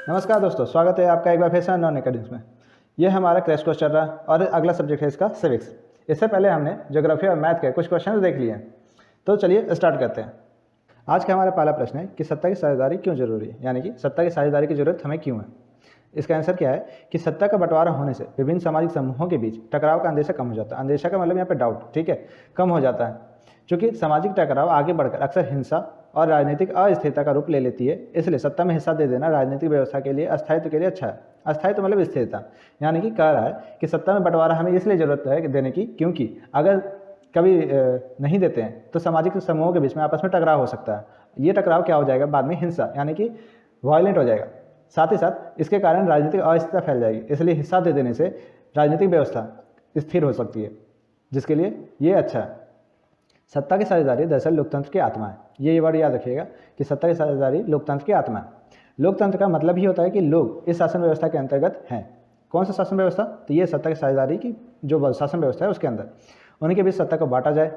नमस्कार दोस्तों, स्वागत है आपका एक बार फिर से नॉन एकेडमिक्स में। ये हमारा क्रैश कोर्स चल रहा है और अगला सब्जेक्ट है इसका सिविक्स। इससे पहले हमने ज्योग्राफी और मैथ के कुछ क्वेश्चन देख लिए हैं, तो चलिए स्टार्ट करते हैं। आज का हमारा पहला प्रश्न है कि सत्ता की साझेदारी क्यों जरूरी है, यानी कि सत्ता की साझेदारी की जरूरत हमें क्यों है। इसका आंसर क्या है कि सत्ता का बंटवारा होने से विभिन्न सामाजिक समूहों के बीच टकराव का अंदेशा कम हो जाता है। अंदेशा का मतलब यहाँ पे डाउट, ठीक है, कम हो जाता है। क्योंकि सामाजिक टकराव आगे बढ़कर अक्सर हिंसा और राजनीतिक अस्थिरता का रूप ले लेती है, इसलिए सत्ता में हिस्सा दे देना राजनीतिक व्यवस्था के लिए, अस्थायित्व के लिए अच्छा है। अस्थायित्व मतलब स्थिरता, यानी कि कह रहा है कि सत्ता में बंटवारा हमें इसलिए जरूरत है देने की, क्योंकि अगर कभी नहीं देते हैं तो सामाजिक समूहों के बीच में आपस में टकराव हो सकता है। ये टकराव क्या हो जाएगा बाद में, हिंसा यानी कि वायलेंट हो जाएगा। साथ ही साथ इसके कारण राजनीतिक अस्थिरता फैल जाएगी, इसलिए हिस्सा दे देने से राजनीतिक व्यवस्था स्थिर हो सकती है, जिसके लिए ये अच्छा है। सत्ता की साझेदारी दरअसल लोकतंत्र की आत्मा है। ये वर्ड याद रखिएगा कि सत्ता की साझेदारी लोकतंत्र की आत्मा है। लोकतंत्र का मतलब ही होता है कि लोग इस शासन व्यवस्था के अंतर्गत हैं। कौन सा शासन व्यवस्था? तो ये सत्ता की साझेदारी की जो शासन व्यवस्था है उसके अंदर उनके बीच सत्ता को बांटा जाए।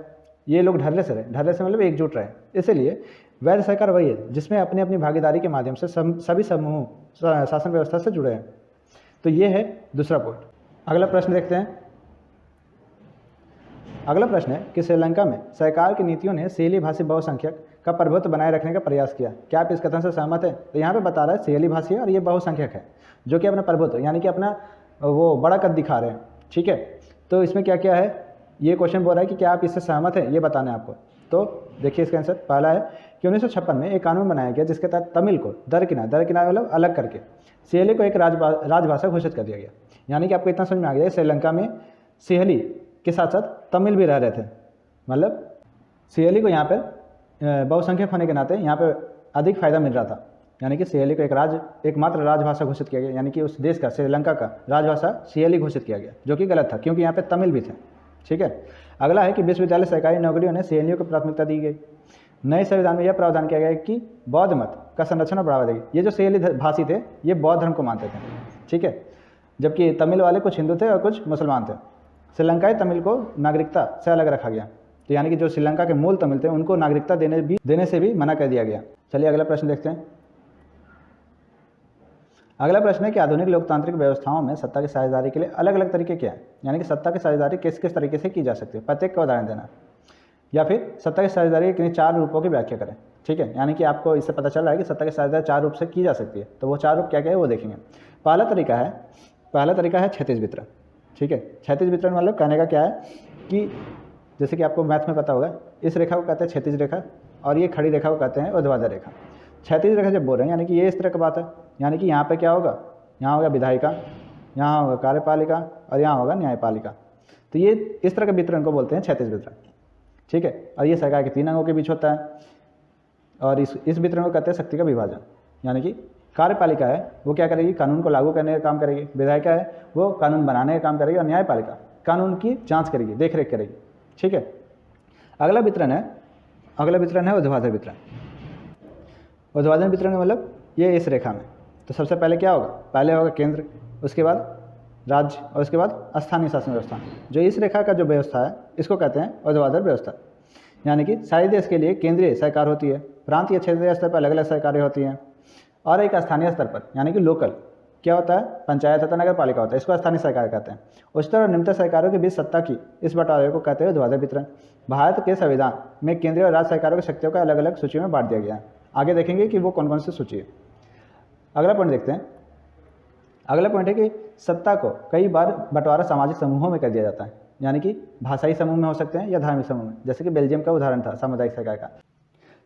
ये लोग ढर्रे से रहे, ढर्रे से मतलब एकजुट रहे। इसलिए वैध सरकार वही है जिसमें अपनी अपनी भागीदारी के माध्यम से सभी समूह शासन व्यवस्था से जुड़े हैं। तो ये है दूसरा पॉइंट। अगला प्रश्न देखते हैं। अगला प्रश्न है कि श्रीलंका में सरकार की नीतियों ने सियाली भाषी बहुसंख्यक का प्रभुत्व बनाए रखने का प्रयास किया। क्या आप इस कथन से सहमत हैं? तो यहाँ पे बता रहा है सियाली भाषी है और ये बहुसंख्यक है जो कि अपना प्रभुत्व यानी कि अपना वो बड़ा कद दिखा रहे हैं, ठीक है। तो इसमें क्या क्या है, ये क्वेश्चन बोल रहा है कि क्या आप इससे सहमत हैं, ये बताना है आपको। तो देखिए इसका आंसर पहला है कि 1956 में एक कानून बनाया गया जिसके तहत तमिल को दरकिनार मतलब अलग करके सियाली को एक राजभाषा घोषित कर दिया गया। यानी कि आपको इतना समझ में आ गया श्रीलंका में सियाली के साथ साथ तमिल भी रह रहे थे। मतलब सियाली को यहाँ पर बहुसंख्यक होने के नाते यहाँ पे अधिक फायदा मिल रहा था। यानी कि सियाली को एकमात्र राजभाषा घोषित किया गया, यानी कि उस देश का श्रीलंका का राजभाषा सियाली घोषित किया गया, जो कि गलत था क्योंकि यहाँ पे तमिल भी थे, ठीक है। अगला है कि विश्वविद्यालय सरकारी नौकरियों ने सियालियों को प्राथमिकता दी गई। नए संविधान में यह प्रावधान किया गया कि बौद्ध मत का संरक्षण और बढ़ावा देगी। ये जो सियाली भाषी थे ये बौद्ध धर्म को मानते थे, ठीक है, जबकि तमिल वाले कुछ हिंदू थे और कुछ मुसलमान थे। श्रीलंकाई तमिल को नागरिकता से अलग रखा गया, तो यानी कि जो श्रीलंका के मूल तमिल थे उनको नागरिकता देने से भी मना कर दिया गया। चलिए अगला प्रश्न देखते हैं। अगला प्रश्न है कि आधुनिक लोकतांत्रिक व्यवस्थाओं में सत्ता की साझेदारी के लिए अलग अलग तरीके क्या हैं, यानी कि सत्ता की साझेदारी किस किस तरीके से की जा सकती है, प्रत्येक का उदाहरण देना, या फिर सत्ता की साझेदारी के 4 रूपों की व्याख्या करें, ठीक है। यानी कि आपको इससे पता चल रहा है कि सत्ता की साझेदारी 4 रूप से की जा सकती है। तो वो 4 रूप क्या क्या है वो देखेंगे। पहला तरीका है क्षैतिज वितरण, ठीक है। क्षैतिज वितरण मतलब कहने का क्या है कि जैसे कि आपको मैथ में पता होगा, इस रेखा को कहते हैं क्षैतिज रेखा और ये खड़ी रेखा को कहते हैं ऊर्ध्वाधर रेखा। क्षैतिज रेखा जब बोल रहे हैं यानी कि ये इस तरह की बात है, यानी कि यहाँ पे क्या होगा, यहाँ होगा विधायिका, यहाँ होगा कार्यपालिका और यहाँ होगा न्यायपालिका। तो ये इस तरह के वितरण को बोलते हैं क्षैतिज वितरण, ठीक है। और ये सरकार के 3 अंगों के बीच होता है और इस वितरण को कहते हैं शक्ति का विभाजन। यानी कि कार्यपालिका है वो क्या करेगी, कानून को लागू करने का काम करेगी। विधायिका है वो कानून बनाने का काम करेगी और न्यायपालिका कानून की जांच करेगी, देखरेख करेगी, ठीक है। अगला वितरण है ऊर्ध्वाधर वितरण। ऊर्ध्वाधर वितरण का मतलब ये इस रेखा में। तो सबसे पहले क्या होगा, पहले होगा केंद्र, उसके बाद राज्य और उसके बाद स्थानीय शासन व्यवस्था। जो इस रेखा का जो व्यवस्था है इसको कहते हैं ऊर्ध्वाधर व्यवस्था। यानी कि सारे देश के लिए केंद्रीय सरकार होती है, प्रांतीय क्षेत्रीय स्तर पर अलग अलग सरकारें होती हैं, और एक स्थानीय स्तर पर यानी कि लोकल क्या होता है, पंचायत तथा नगर पालिका होता है, इसको स्थानीय सरकार कहते हैं। उच्चतर और निम्नतर सरकारों के बीच सत्ता की इस बंटवारे को कहते हैं ऊर्ध्वाधर वितरण। भारत के संविधान में केंद्रीय और राज्य सरकारों की शक्तियों का अलग अलग सूची में बांट दिया गया है। आगे देखेंगे कि वो कौन कौन सी सूची है। अगला पॉइंट देखते हैं। अगला पॉइंट है कि सत्ता को कई बार बंटवारा सामाजिक समूहों में कर दिया जाता है, यानी कि भाषाई समूह में हो सकते हैं या धार्मिक समूह में, जैसे कि बेल्जियम का उदाहरण था सामुदायिक सरकार का।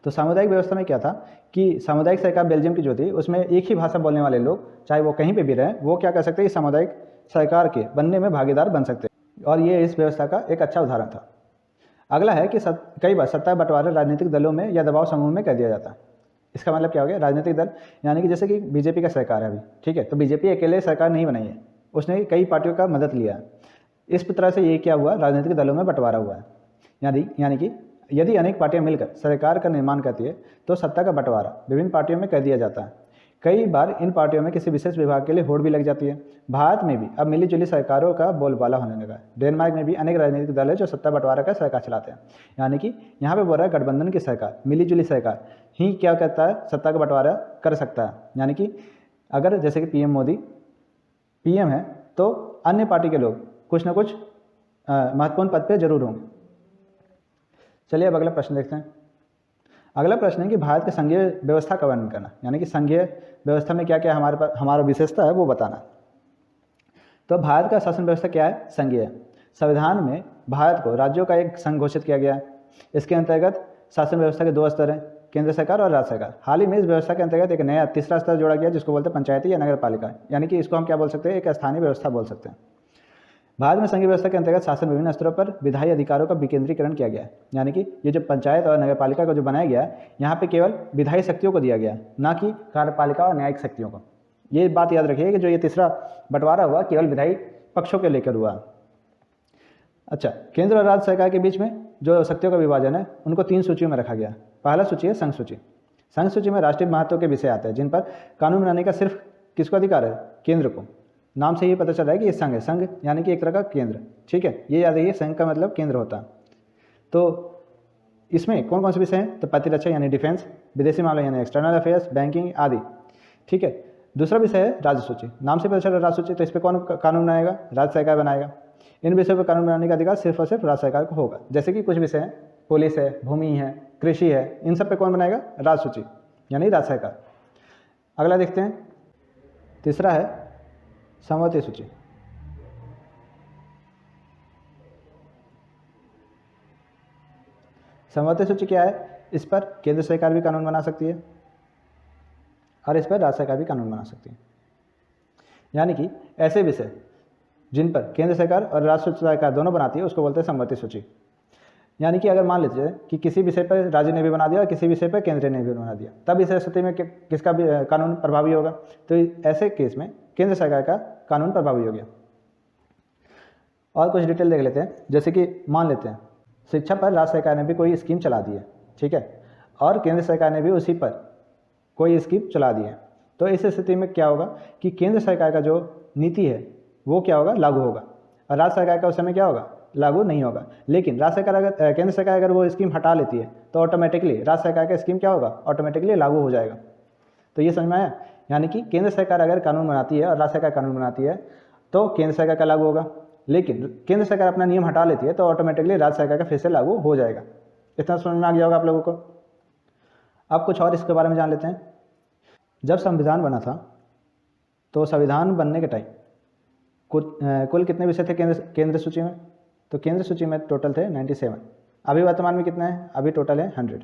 तो सामुदायिक व्यवस्था में क्या था कि सामुदायिक सरकार बेल्जियम की जो थी उसमें एक ही भाषा बोलने वाले लोग चाहे वो कहीं पे भी रहें वो क्या कर सकते हैं, इस सामुदायिक सरकार के बनने में भागीदार बन सकते हैं, और ये इस व्यवस्था का एक अच्छा उदाहरण था। अगला है कि कई बार सत्ता बंटवारा राजनीतिक दलों में या दबाव समूह में कर दिया जाता है। इसका मतलब क्या हो गया, राजनीतिक दल यानी कि जैसे कि बीजेपी का सरकार है अभी, ठीक है, तो बीजेपी अकेले सरकार नहीं बनाई है, उसने कई पार्टियों का मदद लिया है। इस तरह से ये क्या हुआ, राजनीतिक दलों में बंटवारा हुआ है। यानी कि यदि अनेक पार्टियां मिलकर सरकार का निर्माण करती है तो सत्ता का बंटवारा विभिन्न पार्टियों में कर दिया जाता है। कई बार इन पार्टियों में किसी विशेष विभाग के लिए होड़ भी लग जाती है। भारत में भी अब मिलीजुली सरकारों का बोलबाला होने लगा है। डेनमार्क में भी अनेक राजनीतिक दल है जो सत्ता बंटवारा का सरकार चलाते हैं। यानी कि यहाँ पे बोल रहा है गठबंधन की सरकार, मिलीजुली सरकार ही क्या कहता है, सत्ता का बंटवारा कर सकता है। यानी कि अगर जैसे कि पीएम मोदी पीएम है तो अन्य पार्टी के लोग कुछ ना कुछ महत्वपूर्ण पद पे जरूर होंगे। चलिए अब अगला प्रश्न देखते हैं। अगला प्रश्न है कि भारत की संघीय व्यवस्था का वर्णन करना, यानी कि संघीय व्यवस्था में क्या क्या हमारा विशेषता है वो बताना। तो भारत का शासन व्यवस्था क्या है? संघीय है। संविधान में भारत को राज्यों का एक संघ घोषित किया गया है। इसके अंतर्गत शासन व्यवस्था के 2 स्तर हैं, केंद्र सरकार और राज्य सरकार। हाल ही में इस व्यवस्था के अंतर्गत एक नया तीसरा स्तर जोड़ा गया जिसको बोलते हैं पंचायती या नगर पालिका, यानी कि इसको हम क्या बोल सकते हैं? एक स्थानीय व्यवस्था बोल सकते हैं। भारत में संघीय व्यवस्था के अंतर्गत शासन विभिन्न स्तरों पर विधायी अधिकारों का विकेंद्रीकरण किया गया है, यानी कि ये जो पंचायत और नगर पालिका का जो बनाया गया है यहाँ पे केवल विधायी शक्तियों को दिया गया है, ना कि कार्यपालिका और न्यायिक शक्तियों को। ये बात याद रखिए कि जो ये तीसरा बंटवारा हुआ केवल विधायी पक्षों के लेकर हुआ। अच्छा, केंद्र और राज्य सरकार के बीच में जो शक्तियों का विभाजन है उनको 3 सूचियों में रखा गया। पहला सूची है संघ सूची। संघ सूची में राष्ट्रीय महत्व के विषय आते हैं जिन पर कानून बनाने का सिर्फ किसको अधिकार है? केंद्र को। नाम से ये पता चल रहा है कि ये संघ है, संघ यानी कि एक तरह का केंद्र, ठीक है, ये याद रखिए, संघ का मतलब केंद्र होता है। तो इसमें कौन कौन से विषय हैं? तो प्रतिरक्षा यानी डिफेंस, विदेशी मामले यानी एक्सटर्नल अफेयर्स, बैंकिंग आदि, ठीक है। दूसरा विषय है राज्य सूची। नाम से पता चल रहा है राज्य सूची, तो इस पर कौन कानून बनाएगा? राज्य सरकार बनाएगा। इन विषयों पर कानून बनाने का अधिकार सिर्फ और सिर्फ राज्य सरकार को होगा। जैसे कि कुछ विषय हैं, पुलिस है, भूमि है, कृषि है, इन सब पे कौन बनाएगा? राज्य सूची यानी राज्य सरकार। अगला देखते हैं, तीसरा है समवर्ती सूची। समवर्ती सूची क्या है? इस पर केंद्र सरकार भी कानून बना सकती है और इस पर राज्य सरकार भी कानून बना सकती है। यानी कि ऐसे विषय जिन पर केंद्र सरकार और राज्य सरकार दोनों बनाती है उसको बोलते हैं समवर्ती सूची। यानी कि अगर मान लीजिए कि किसी विषय पर राज्य ने भी बना दिया और किसी विषय पर केंद्र ने भी बना दिया, तब इस स्थिति में किसका भी कानून प्रभावी होगा? तो ऐसे केस में केंद्र सरकार का कानून प्रभावी हो गया। और कुछ डिटेल देख लेते हैं। जैसे कि मान लेते हैं शिक्षा पर राज्य सरकार ने भी कोई स्कीम चला दी है, ठीक है, और केंद्र सरकार ने भी उसी पर कोई स्कीम चला दी है, तो इस स्थिति में क्या होगा कि केंद्र सरकार का जो नीति है वो क्या होगा? लागू होगा, और राज्य सरकार का उस समय क्या होगा? लागू नहीं होगा। लेकिन राज्य सरकार अगर केंद्र सरकार अगर वो स्कीम हटा लेती है तो ऑटोमेटिकली राज्य सरकार का स्कीम क्या होगा? ऑटोमेटिकली लागू हो जाएगा। तो ये समझ में आया? यानी कि केंद्र सरकार अगर कानून बनाती है और राज्य सरकार कानून बनाती है तो केंद्र सरकार का लागू होगा, लेकिन केंद्र सरकार अपना नियम हटा लेती है तो ऑटोमेटिकली राज्य सरकार का फिर से लागू हो जाएगा। इतना समझ में आ गया होगा आप लोगों को। अब कुछ और इसके बारे में जान लेते हैं। जब संविधान बना था तो संविधान बनने के टाइम कुल कितने विषय थे केंद्र सूची में? तो केंद्र सूची में टोटल थे 97। अभी वर्तमान में कितने हैं? अभी टोटल है 100।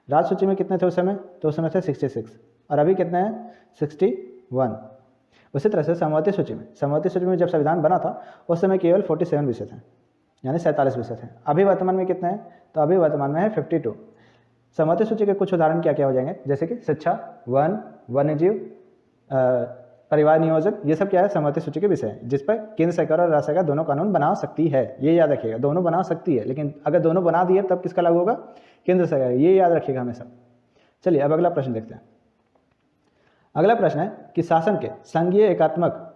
राज्य सूची में कितने थे उस समय? तो उस समय थे 66, और अभी कितने हैं? 61। उसी तरह से समवर्ती सूची में जब संविधान बना था उस समय केवल 47 विषय थे, यानी 47 विषय थे। अभी वर्तमान में कितने हैं? तो अभी वर्तमान में है 52। समवर्ती सूची के कुछ उदाहरण क्या क्या हो जाएंगे? जैसे कि शिक्षा, वन, वन्यजीव, परिवार नियोजन, ये सब क्या है? समवर्ती सूची के विषय हैं जिस पर केंद्र सरकार और राज्य सरकार दोनों कानून बना सकती है। ये याद रखिएगा, दोनों बना सकती है, लेकिन अगर दोनों बना दिए तब किसका लागू होगा? केंद्र सरकार। ये याद रखिएगा हमेशा। चलिए अब अगला प्रश्न देखते हैं। अगला प्रश्न है कि शासन के संघीय एकात्मक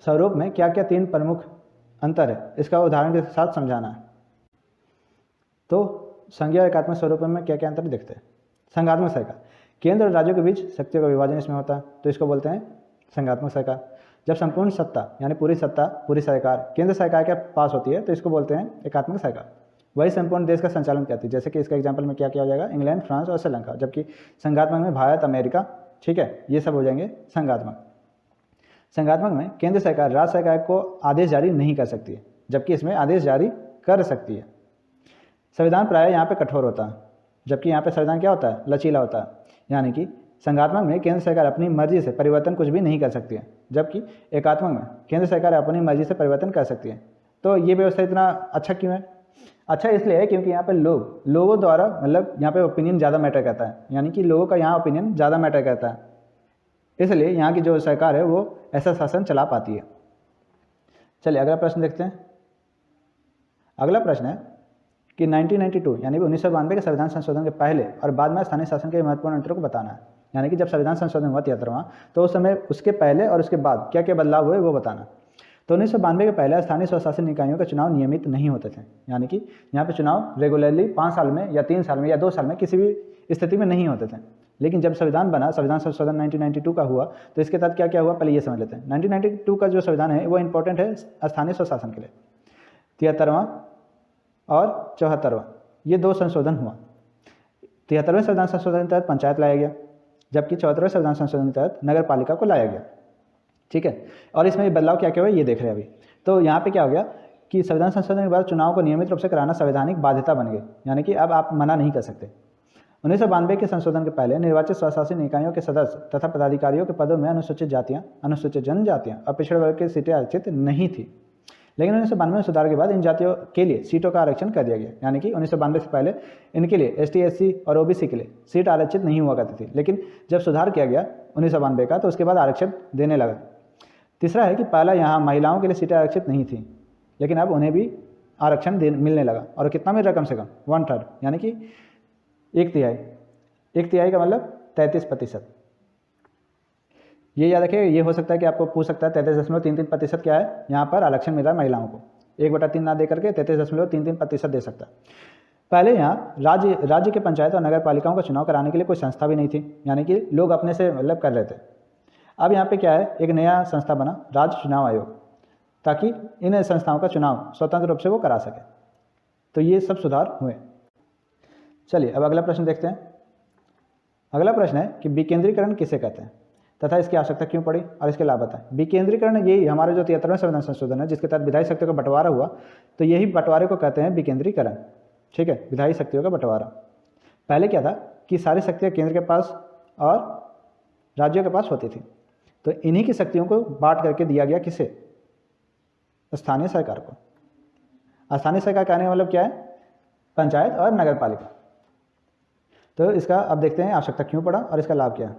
स्वरूप में क्या क्या 3 प्रमुख अंतर है, इसका उदाहरण के साथ समझाना है। तो संघीय एकात्मक स्वरूप में क्या क्या अंतर देखते हैं। संघात्मक सरकार, केंद्र और राज्यों के बीच शक्तियों का विभाजन इसमें होता है, तो इसको बोलते हैं संघात्मक सरकार। जब संपूर्ण सत्ता यानी पूरी सत्ता, पूरी सरकार केंद्र सरकार के पास होती है तो इसको बोलते हैं एकात्मक सरकार। वही संपूर्ण देश का संचालन करती है। जैसे कि इसका एग्जाम्पल में क्या क्या हो जाएगा? इंग्लैंड, फ्रांस और श्रीलंका। जबकि संघात्मक में भारत, अमेरिका, ठीक है, ये सब हो जाएंगे संघात्मक। संघात्मक में केंद्र सरकार राज्य सरकार को आदेश जारी नहीं कर सकती है, जबकि इसमें आदेश जारी कर सकती है। संविधान प्रायः यहाँ पे कठोर होता है, जबकि यहाँ पे संविधान क्या होता है? लचीला होता है। यानी कि संघात्मक में केंद्र सरकार अपनी मर्जी से परिवर्तन कुछ भी नहीं कर सकती है, जबकि एकात्मक में केंद्र सरकार अपनी मर्जी से परिवर्तन कर सकती है। तो ये व्यवस्था इतना अच्छा क्यों है? अच्छा इसलिए है क्योंकि यहाँ पे लोगों द्वारा मतलब यहाँ पे ओपिनियन ज़्यादा मैटर करता है, यानी कि लोगों का यहाँ ओपिनियन ज़्यादा मैटर करता है, इसलिए यहाँ की जो सरकार है वो ऐसा शासन चला पाती है। चलिए अगला प्रश्न देखते हैं। अगला प्रश्न है कि 1992 यानी कि 1992 के संविधान संशोधन के पहले और बाद में स्थानीय शासन के महत्वपूर्ण अंतरों को बताना है। यानी कि जब संविधान संशोधन हुआ 73वां, तो उस समय उसके पहले और उसके बाद क्या क्या बदलाव हुए वो बताना। तो 1992 के पहले स्थानीय स्वशासन निकायों के चुनाव नियमित नहीं होते थे, यानी कि यहाँ पे चुनाव रेगुलरली 5 साल में या 3 साल में या 2 साल में किसी भी स्थिति में नहीं होते थे। लेकिन जब संविधान बना, संविधान संशोधन 1992 का हुआ, तो इसके तहत क्या क्या हुआ पहले ये समझ लेते हैं। 1992 का जो संविधान है वो इंपॉर्टेंट है स्थानीय स्वशासन के लिए। 73वां और 74वां ये 2 संशोधन हुआ। 73वें संविधान संशोधन के तहत पंचायत लाया गया, जबकि 74वें संविधान संशोधन के तहत नगर पालिका को लाया गया। ठीक है, और इसमें बदलाव क्या क्या हुआ ये देख रहे हैं अभी। तो यहाँ पे क्या हो गया कि संविधान संशोधन के बाद चुनाव को नियमित रूप से कराना संवैधानिक बाध्यता बन गई, यानी कि अब आप मना नहीं कर सकते। 1992 के संशोधन के पहले निर्वाचित स्वशासी निकायों के सदस्य तथा पदाधिकारियों के पदों में अनुसूचित जातियाँ, अनुसूचित जनजातियाँ और पिछड़े वर्ग की सीटें आरक्षित नहीं थी। लेकिन 1992 में सुधार के बाद इन जातियों के लिए सीटों का आरक्षण कर दिया गया, यानी कि 1992 से पहले इनके लिए एसटी, एससी और ओबीसी के लिए सीट आरक्षित नहीं हुआ करती थी। लेकिन जब सुधार किया गया 1992 का, तो उसके बाद आरक्षण देने लगा। तीसरा है कि पहला यहाँ महिलाओं के लिए सीटें आरक्षित नहीं थी, लेकिन अब उन्हें भी आरक्षण मिलने लगा। और कितना मिल रहा कम से कम 1/3, यानी कि 1/3। 1/3 का मतलब 33%। ये याद रखिए, ये हो सकता है कि आपको पूछ सकता है 33.33% क्या है, यहाँ पर आरक्षण मिल रहा है महिलाओं को। 1/3 ना दे करके 33.33% दे सकता है। पहले यहाँ राज्य के पंचायत और नगर पालिकाओं का चुनाव कराने के लिए कोई संस्था भी नहीं थी, यानी कि लोग अपने से मतलब कर रहे थे। अब यहाँ पे क्या है, एक नया संस्था बना, राज्य चुनाव आयोग, ताकि इन संस्थाओं का चुनाव स्वतंत्र रूप से वो करा सके। तो ये सब सुधार हुए। चलिए अब अगला प्रश्न देखते हैं। अगला प्रश्न है कि विकेंद्रीकरण किसे कहते हैं तथा इसकी आवश्यकता क्यों पड़ी और इसके लाभ बताएं। विकेंद्रीकरण ये हमारे जो 73वें संविधान संशोधन है जिसके तहत विधायी शक्तियों का बंटवारा हुआ, तो यही बंटवारे को कहते हैं विकेंद्रीकरण। ठीक है, विधायी शक्तियों का बंटवारा। पहले क्या था कि सारी शक्तियाँ केंद्र के पास और राज्यों के पास होती थी, तो इन्हीं की शक्तियों को बांट करके दिया गया किसे, स्थानीय सरकार को। स्थानीय सरकार कहने का मतलब क्या है, पंचायत और नगर पालिका। तो इसका अब देखते हैं आवश्यकता क्यों पड़ा और इसका लाभ क्या है।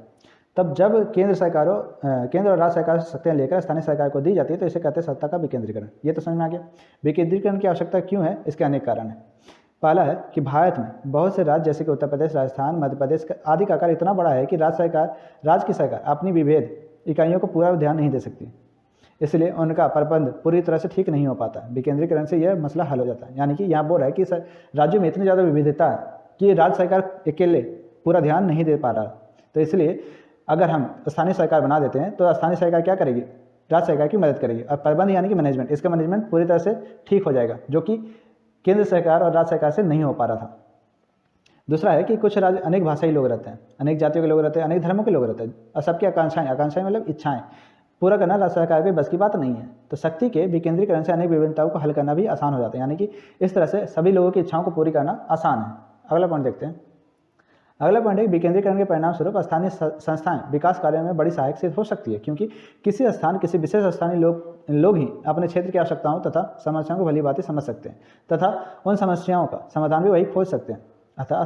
तब जब केंद्र और राज्य सरकार से शक्तियाँ लेकर स्थानीय सरकार को दी जाती है, तो इसे कहते हैं सत्ता का विकेंद्रीकरण। ये तो समझ में आ गया। विकेंद्रीकरण की आवश्यकता क्यों है, इसके अनेक कारण हैं। पहला है कि भारत में बहुत से राज्य जैसे कि उत्तर प्रदेश, राजस्थान, मध्य प्रदेश आदि का आकार इतना बड़ा है कि राज्य की सरकार अपनी विभेद इकाइयों को पूरा ध्यान नहीं दे सकती, इसलिए उनका प्रबंध पूरी तरह से ठीक नहीं हो पाता। विकेंद्रीकरण से यह मसला हल हो जाता है। यानी कि यहाँ बोल रहा है कि राज्यों में इतनी ज़्यादा विविधता है कि राज्य सरकार अकेले पूरा ध्यान नहीं दे पा रहा। तो इसलिए अगर हम स्थानीय सरकार बना देते हैं तो स्थानीय सरकार क्या करेगी, राज्य सरकार की मदद करेगी, और प्रबंध यानी कि मैनेजमेंट, इसका मैनेजमेंट पूरी तरह से ठीक हो जाएगा, जो कि केंद्र सरकार और राज्य सरकार से नहीं हो पा रहा था। दूसरा है कि कुछ राज्य अनेक भाषाई लोग रहते हैं, अनेक जातियों के लोग रहते हैं, अनेक धर्मों के लोग रहते हैं, और सबकी आकांक्षाएं मतलब इच्छाएं पूरा करना राज्य सरकार के बस की बात नहीं है। तो शक्ति के विकेंद्रीकरण से अनेक विभिन्नताओं को हल करना भी आसान हो जाता है, यानी कि इस तरह से सभी लोगों की इच्छाओं को पूरी करना आसान है। अगला पॉइंट देखते हैं। अगला पॉइंट है विकेंद्रीकरण के परिणाम स्वरूप स्थानीय संस्थाएं विकास कार्यों में बड़ी सहायक सिद्ध हो सकती है, क्योंकि किसी विशेष स्थानीय लोग ही अपने क्षेत्र की आवश्यकताओं तथा समस्याओं को भली भांति समझ सकते हैं तथा उन समस्याओं का समाधान भी वही खोज सकते हैं। अतः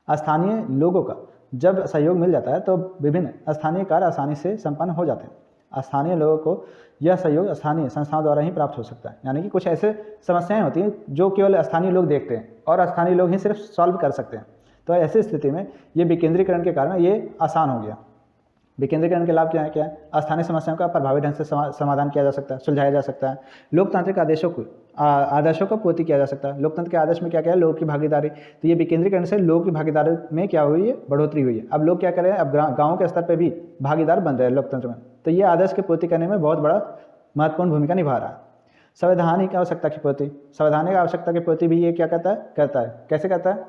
स्थानीय लोगों का जब सहयोग मिल जाता है तो विभिन्न स्थानीय कार्य आसानी से संपन्न हो जाते हैं। स्थानीय लोगों को यह सहयोग स्थानीय संस्थाओं द्वारा ही प्राप्त हो सकता है, यानी कि कुछ ऐसे समस्याएं होती हैं जो केवल स्थानीय लोग देखते हैं और स्थानीय लोग ही सिर्फ सॉल्व कर सकते हैं। तो ऐसी स्थिति में ये विकेंद्रीकरण के कारण ये आसान हो गया। विकेंद्रीकरण के लाभ क्या है? स्थानीय समस्याओं का प्रभावी ढंग से समाधान किया जा सकता है, सुलझाया जा सकता है। लोकतांत्रिक आदर्शों को पूर्ति किया जा सकता है। लोकतंत्र के आदर्श में क्या है? लोगों की भागीदारी। तो ये विकेंद्रीकरण से लोगों की भागीदारी में क्या हुई है? बढ़ोतरी हुई है। अब लोग क्या कर रहे हैं? अब गाँव के स्तर पर भी भागीदार बन रहे हैं लोकतंत्र में। तो ये आदर्श की पूर्ति करने में बहुत बड़ा महत्वपूर्ण भूमिका निभा रहा है। संवैधानिक आवश्यकता की पूर्ति। संवैधानिक आवश्यकता की पूर्ति भी ये क्या करता है? कैसे करता है?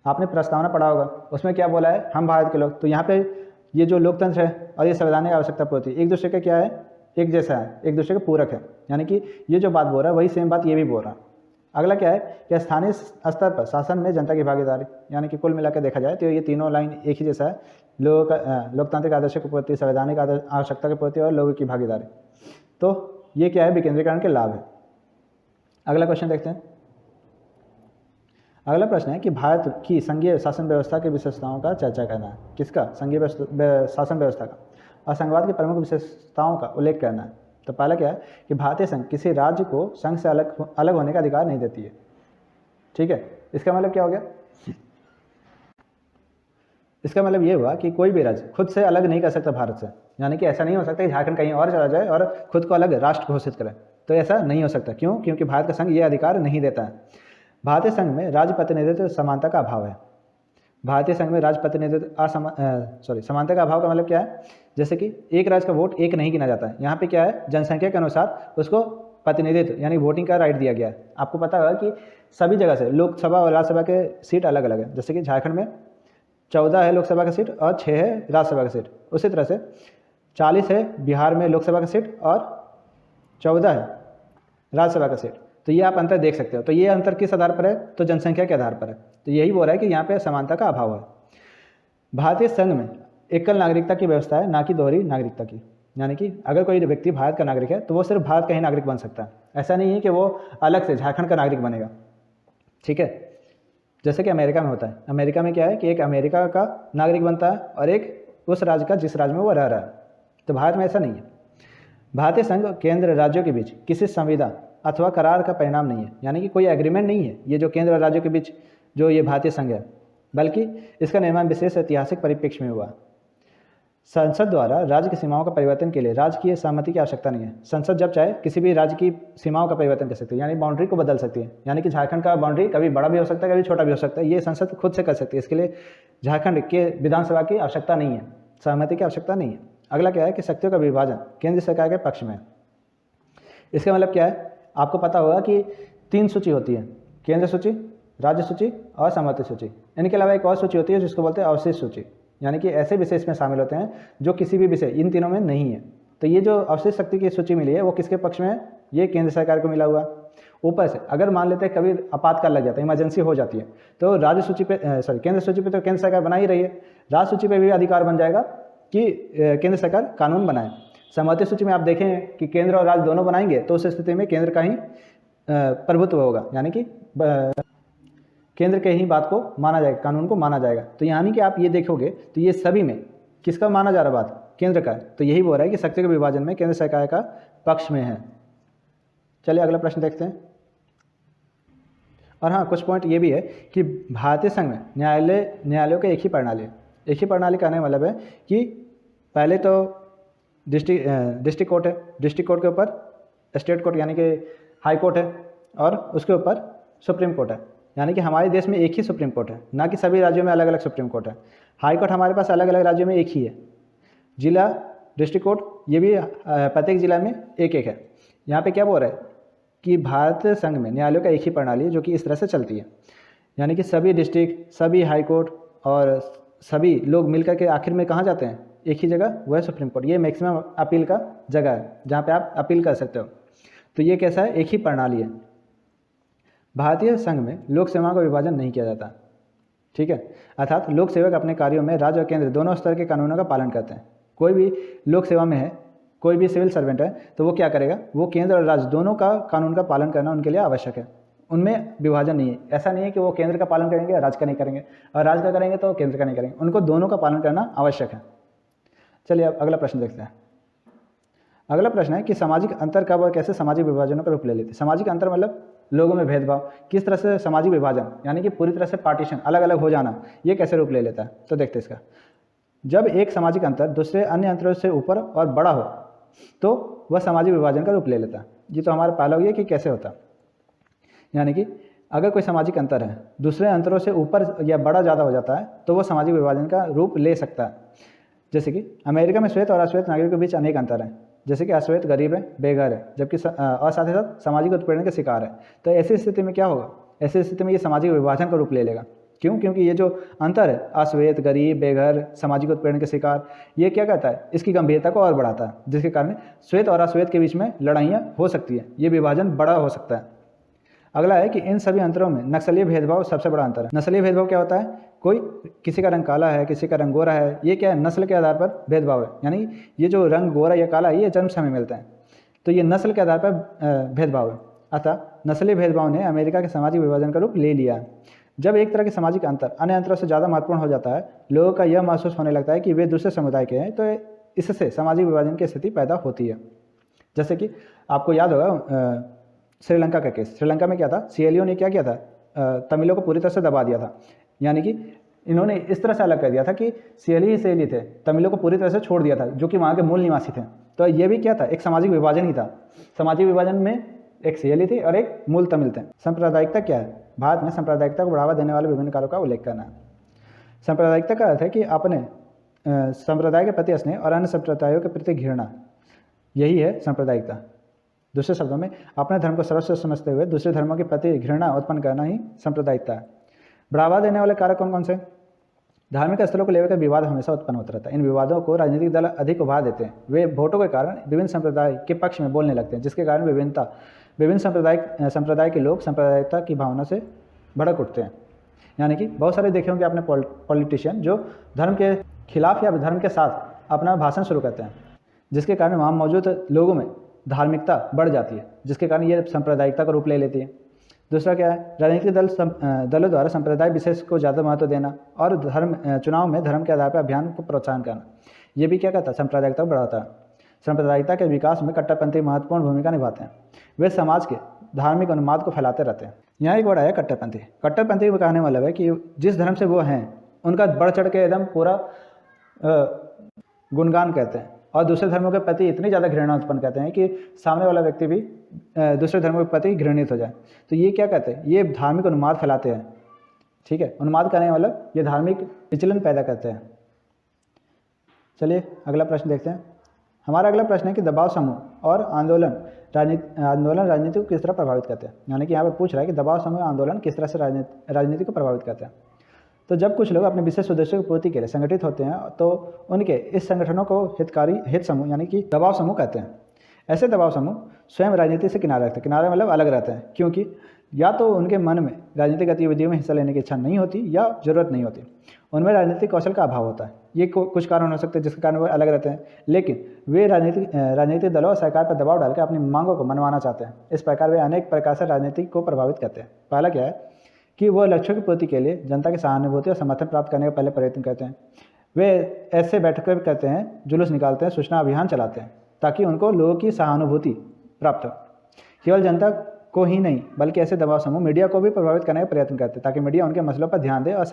आपने प्रस्तावना पढ़ा होगा, उसमें क्या बोला है? हम भारत के लोग। तो यहाँ पे ये जो लोकतंत्र है और ये संवैधानिक आवश्यकता पूर्ति एक दूसरे का क्या है? एक जैसा है, एक दूसरे के पूरक है। यानी कि ये जो बात बोल रहा है वही सेम बात ये भी बोल रहा है। अगला क्या है कि स्थानीय स्तर पर शासन में जनता की भागीदारी। यानी कि कुल मिलाकर देखा जाए तो ये तीनों लाइन एक ही जैसा है। लोगों का लोकतांत्रिक आदर्शों की पूर्ति, संवैधानिक आवश्यकता की पूर्ति और लोगों की भागीदारी। तो ये क्या है? विकेंद्रीकरण के लाभ है। अगला क्वेश्चन देखते हैं। अगला प्रश्न है कि भारत की संघीय शासन व्यवस्था की विशेषताओं का चर्चा करना है। किसका? संघीय शासन व्यवस्था का। और संघवाद की प्रमुख विशेषताओं का उल्लेख करना है। तो पहला क्या है कि भारतीय संघ किसी राज्य को संघ से अलग होने का अधिकार नहीं देती है। ठीक है, इसका मतलब क्या हो गया? इसका मतलब ये हुआ कि कोई भी राज्य खुद से अलग नहीं कर सकता भारत से। यानी कि ऐसा नहीं हो सकता कि झारखंड कहीं और चला जाए और खुद को अलग राष्ट्र घोषित करे। तो ऐसा नहीं हो सकता। क्यों? क्योंकि भारत का संघ ये अधिकार नहीं देता है। भारतीय संघ में राज्य प्रतिनिधित्व समानता का अभाव है। भारतीय संघ में राज प्रतिनिधित्व समानता का अभाव का मतलब क्या है? जैसे कि एक राज्य का वोट एक नहीं गिना जाता है। यहाँ पे क्या है, जनसंख्या के अनुसार उसको प्रतिनिधित्व यानी वोटिंग का राइट दिया गया है। आपको पता होगा कि सभी जगह से लोकसभा और राज्यसभा के सीट अलग अलग है। जैसे कि झारखंड में 14 है लोकसभा का सीट और 6 है राज्यसभा का सीट। उसी तरह से 40 है बिहार में लोकसभा का सीट और 14 है राज्यसभा का सीट। तो ये आप अंतर देख सकते हो। तो ये अंतर किस आधार पर है? तो जनसंख्या के आधार पर है। तो यही बोल रहा है कि यहाँ पे समानता का अभाव है। भारतीय संघ में एकल नागरिकता की व्यवस्था है, ना कि दोहरी नागरिकता की। यानी कि अगर कोई व्यक्ति भारत का नागरिक है तो वो सिर्फ भारत का ही नागरिक बन सकता है। ऐसा नहीं है कि वो अलग से झारखंड का नागरिक बनेगा। ठीक है, जैसे कि अमेरिका में होता है। अमेरिका में क्या है कि एक अमेरिका का नागरिक बनता है और एक उस राज्य का जिस राज्य में वो रह रहा है। तो भारत में ऐसा नहीं है। भारतीय संघ केंद्र राज्यों के बीच किसी संविदा अथवा करार का परिणाम नहीं है। यानी कि कोई एग्रीमेंट नहीं है ये जो केंद्र और राज्यों के बीच जो ये भारतीय संघ है, बल्कि इसका निर्माण विशेष ऐतिहासिक परिप्रेक्ष्य में हुआ। संसद द्वारा राज्य की सीमाओं का परिवर्तन के लिए राज्य की सहमति की आवश्यकता नहीं है। संसद जब चाहे किसी भी राज्य की सीमाओं का परिवर्तन कर सकती है, यानी बाउंड्री को बदल सकती है। यानी कि झारखंड का बाउंड्री कभी बड़ा भी हो सकता है, कभी छोटा भी हो सकता है। ये संसद खुद से कर सकती है। इसके लिए झारखंड के विधानसभा की आवश्यकता नहीं है, सहमति की आवश्यकता नहीं है। अगला क्या है कि शक्तियों का विभाजन केंद्र सरकार के पक्ष में है। इसका मतलब क्या है? आपको पता होगा कि 3 सूची होती है, केंद्र सूची, राज्य सूची और समवर्ती सूची। इनके अलावा एक और सूची होती है जिसको बोलते हैं अवशिष्ट सूची। यानी कि ऐसे विषय इसमें शामिल होते हैं जो किसी भी विषय इन तीनों में नहीं है। तो ये जो अवशिष्ट शक्ति की सूची मिली है वो किसके पक्ष में है? ये केंद्र सरकार को मिला हुआ। ऊपर से अगर मान लेते हैं कभी आपातकाल लग जाता है, इमरजेंसी हो जाती है, तो राज्य सूची पे केंद्र सूची पे तो केंद्र सरकार बना ही रही है, राज्य सूची पे भी अधिकार बन जाएगा कि केंद्र सरकार कानून बनाए। समवर्ती सूची में आप देखें कि केंद्र और राज्य दोनों बनाएंगे तो उस स्थिति में केंद्र का ही प्रभुत्व होगा। यानी कि केंद्र के ही बात को माना जाएगा, कानून को माना जाएगा। तो यानी कि आप ये देखोगे तो ये सभी में किसका माना जा रहा बात? केंद्र का। तो यही बोल रहा है कि शक्ति के विभाजन में केंद्र सरकार का पक्ष में है। चलिए अगला प्रश्न देखते हैं। और हाँ, कुछ पॉइंट ये भी है कि भारतीय संघ में न्यायालयों का एक ही प्रणाली है। एक ही प्रणाली कहने का मतलब है कि पहले तो डिस्ट्रिक्ट कोर्ट है, डिस्ट्रिक्ट कोर्ट के ऊपर स्टेट कोर्ट यानी कि हाई कोर्ट है, और उसके ऊपर सुप्रीम कोर्ट है। यानी कि हमारे देश में एक ही सुप्रीम कोर्ट है, ना कि सभी राज्यों में अलग अलग सुप्रीम कोर्ट है। हाई कोर्ट हमारे पास अलग अलग राज्यों में एक ही है। जिला डिस्ट्रिक्ट कोर्ट ये भी प्रत्येक जिला में एक एक है। यहाँ पे क्या बोल रहा है कि भारतीय संघ में न्यायालयों का एक ही प्रणाली है जो कि इस तरह से चलती है। यानी कि सभी डिस्ट्रिक्ट, सभी हाई कोर्ट और सभी लोग मिलकर के आखिर में कहाँ जाते हैं? एक ही जगह, वह सुप्रीम कोर्ट। ये मैक्सिमम अपील का जगह है जहाँ पे आप अपील कर सकते हो। तो ये कैसा है? एक ही प्रणाली है। भारतीय संघ में लोक सेवाओं का विभाजन नहीं किया जाता। ठीक है, अर्थात लोक सेवक अपने कार्यों में राज्य और केंद्र दोनों स्तर के कानूनों का पालन करते हैं। कोई भी लोक सेवा में है, कोई भी सिविल सर्वेंट है, तो वो क्या करेगा? वो केंद्र और राज्य दोनों का कानून का पालन करना उनके लिए आवश्यक है। उनमें विभाजन नहीं है। ऐसा नहीं है कि वो केंद्र का पालन करेंगे राज्य का नहीं करेंगे, और राज्य का करेंगे तो केंद्र का नहीं करेंगे। उनको दोनों का पालन करना आवश्यक है। चलिए अब अगला प्रश्न देखते हैं। अगला प्रश्न है कि सामाजिक अंतर कब और कैसे सामाजिक विभाजनों का रूप ले लेते हैं। सामाजिक अंतर मतलब लोगों में भेदभाव। किस तरह से सामाजिक विभाजन यानी कि पूरी तरह से पार्टीशन, अलग अलग हो जाना, ये कैसे रूप ले लेता है? तो देखते हैं इसका। जब एक सामाजिक अंतर दूसरे अन्य अंतरों से ऊपर और बड़ा हो तो वह सामाजिक विभाजन का रूप ले लेता है। ये तो हमारा पहला हो गया कि कैसे होता है। यानी कि अगर कोई सामाजिक अंतर है दूसरे अंतरों से ऊपर या बड़ा ज़्यादा हो जाता है तो वह सामाजिक विभाजन का रूप ले सकता है। जैसे कि अमेरिका में श्वेत और अश्वेत नागरिकों के बीच अनेक अंतर हैं। जैसे कि अश्वेत गरीब है, बेघर है, जबकि और साथ ही साथ सामाजिक उत्पीड़न के शिकार है। तो ऐसी स्थिति में क्या होगा? ऐसी स्थिति में ये सामाजिक विभाजन का रूप ले लेगा। क्यों? क्योंकि ये जो अंतर है, अश्वेत, गरीब, बेघर, सामाजिक उत्पीड़न के शिकार, ये क्या कहता है? इसकी गंभीरता को और बढ़ाता है, जिसके कारण श्वेत और अश्वेत के बीच में लड़ाइयाँ हो सकती है। ये विभाजन बड़ा हो सकता है। अगला है कि इन सभी अंतरों में नक्सलीय भेदभाव सबसे बड़ा अंतर है। नस्लीय भेदभाव क्या होता है? कोई किसी का रंग काला है, किसी का रंग गोरा है, ये क्या है? नस्ल के आधार पर भेदभाव है। यानी ये जो रंग गोरा या काला है ये जन्म से हमें मिलता है, तो ये नस्ल के आधार पर भेदभाव है। अतः नस्लीय भेदभाव ने अमेरिका के सामाजिक विभाजन का रूप ले लिया। जब एक तरह के सामाजिक अंतर अन्य अंतरों से ज़्यादा महत्वपूर्ण हो जाता है, लोगों का यह महसूस होने लगता है कि वे दूसरे समुदाय के हैं, तो इससे सामाजिक विभाजन की स्थिति पैदा होती है। जैसे कि आपको याद होगा श्रीलंका का केस। श्रीलंका में क्या था? सीएलओ ने क्या किया था? तमिलों को पूरी तरह से दबा दिया था। यानी कि इन्होंने इस तरह से अलग कर दिया था कि सीएलई ही सीएलई थे, तमिलों को पूरी तरह से छोड़ दिया था, जो कि वहाँ के मूल निवासी थे। तो ये भी क्या था? एक सामाजिक विभाजन ही था। सामाजिक विभाजन में एक सीएलई थी और एक मूल तमिल थे। सांप्रदायिकता क्या है? भारत में सांप्रदायिकता को बढ़ावा देने वाले विभिन्न कारणों का उल्लेख करना है। सांप्रदायिकता का अर्थ है कि अपने संप्रदाय के प्रति स्नेह और अन्य संप्रदायों के प्रति घृणा, यही है सांप्रदायिकता। दूसरे शब्दों में अपने धर्म को सर्वश्रेष्ठ समझते हुए दूसरे धर्मों के प्रति घृणा उत्पन्न करना ही सांप्रदायिकता है। बढ़ावा देने वाले कारक कौन कौन से? धार्मिक स्थलों को लेकर विवाद हमेशा उत्पन्न होता रहता है। इन विवादों को राजनीतिक दल अधिक उभार देते हैं। वे वोटों के कारण विभिन्न संप्रदाय के पक्ष में बोलने लगते हैं, जिसके कारण विभिन्न संप्रदाय के लोग सांप्रदायिकता की भावना से भड़क उठते हैं। यानी कि बहुत सारे देखे होंगे आपने पॉलिटिशियन जो धर्म के खिलाफ या धर्म के साथ अपना भाषण शुरू करते हैं, जिसके कारण वहाँ मौजूद लोगों में धार्मिकता बढ़ जाती है, जिसके कारण ये सांप्रदायिकता का रूप ले लेती है। दूसरा क्या है? राजनीतिक दलों द्वारा संप्रदाय विशेष को ज़्यादा महत्व देना और चुनाव में धर्म के आधार पर अभियान को प्रोत्साहन करना, ये भी क्या कहता है? सांप्रदायिकता को बढ़ाता है। सांप्रदायिकता के विकास में कट्टरपंथी महत्वपूर्ण भूमिका निभाते हैं। वे समाज के धार्मिक उन्माद को फैलाते रहते हैं। यहाँ एक वर्ड आया कट्टरपंथी। कट्टरपंथी का कहने मतलब है कि जिस धर्म से वो हैं उनका बढ़ चढ़ के एकदम पूरा गुणगान कहते हैं और दूसरे धर्मों के प्रति इतनी ज़्यादा घृणा उत्पन्न करते हैं कि सामने वाला व्यक्ति भी दूसरे धर्मों के प्रति घृणित हो जाए। तो ये क्या कहते हैं? ये धार्मिक उन्माद फैलाते हैं। ठीक है, उन्माद करने मतलब ये धार्मिक विचलन पैदा करते हैं। चलिए अगला प्रश्न देखते हैं। हमारा अगला प्रश्न है कि दबाव समूह और आंदोलन राजनीति को किस तरह प्रभावित करते हैं। यानी कि यहाँ पर पूछ रहा है कि दबाव समूह आंदोलन किस तरह से राजनीति को प्रभावित करते हैं। तो जब कुछ लोग अपने विशेष उद्देश्यों की पूर्ति के लिए संगठित होते हैं तो उनके इस संगठनों को हित समूह यानी कि दबाव समूह कहते हैं। ऐसे दबाव समूह स्वयं राजनीति से किनारे रखते हैं। किनारे मतलब अलग रहते हैं, क्योंकि या तो उनके मन में राजनीतिक गतिविधियों में हिस्सा लेने की इच्छा नहीं होती या जरूरत नहीं होती, उनमें राजनीतिक कौशल का अभाव होता है। ये कुछ कारण हो सकते हैं जिसके कारण वो अलग रहते हैं, लेकिन वे राजनीतिक दलों और सरकार पर दबाव डालकर अपनी मांगों को मनवाना चाहते हैं। इस प्रकार वे अनेक प्रकार से राजनीति को प्रभावित करते हैं। पहला क्या है कि वो लक्ष्यों की पूर्ति के लिए जनता की सहानुभूति और समर्थन प्राप्त करने का पहले प्रयत्न करते हैं। वे ऐसे बैठकें करते हैं, जुलूस निकालते हैं, सूचना अभियान चलाते हैं ताकि उनको लोगों की सहानुभूति प्राप्त हो। केवल जनता को ही नहीं बल्कि ऐसे दबाव समूह मीडिया को भी प्रभावित करने का प्रयत्न करते हैं ताकि मीडिया उनके मसलों पर ध्यान दे और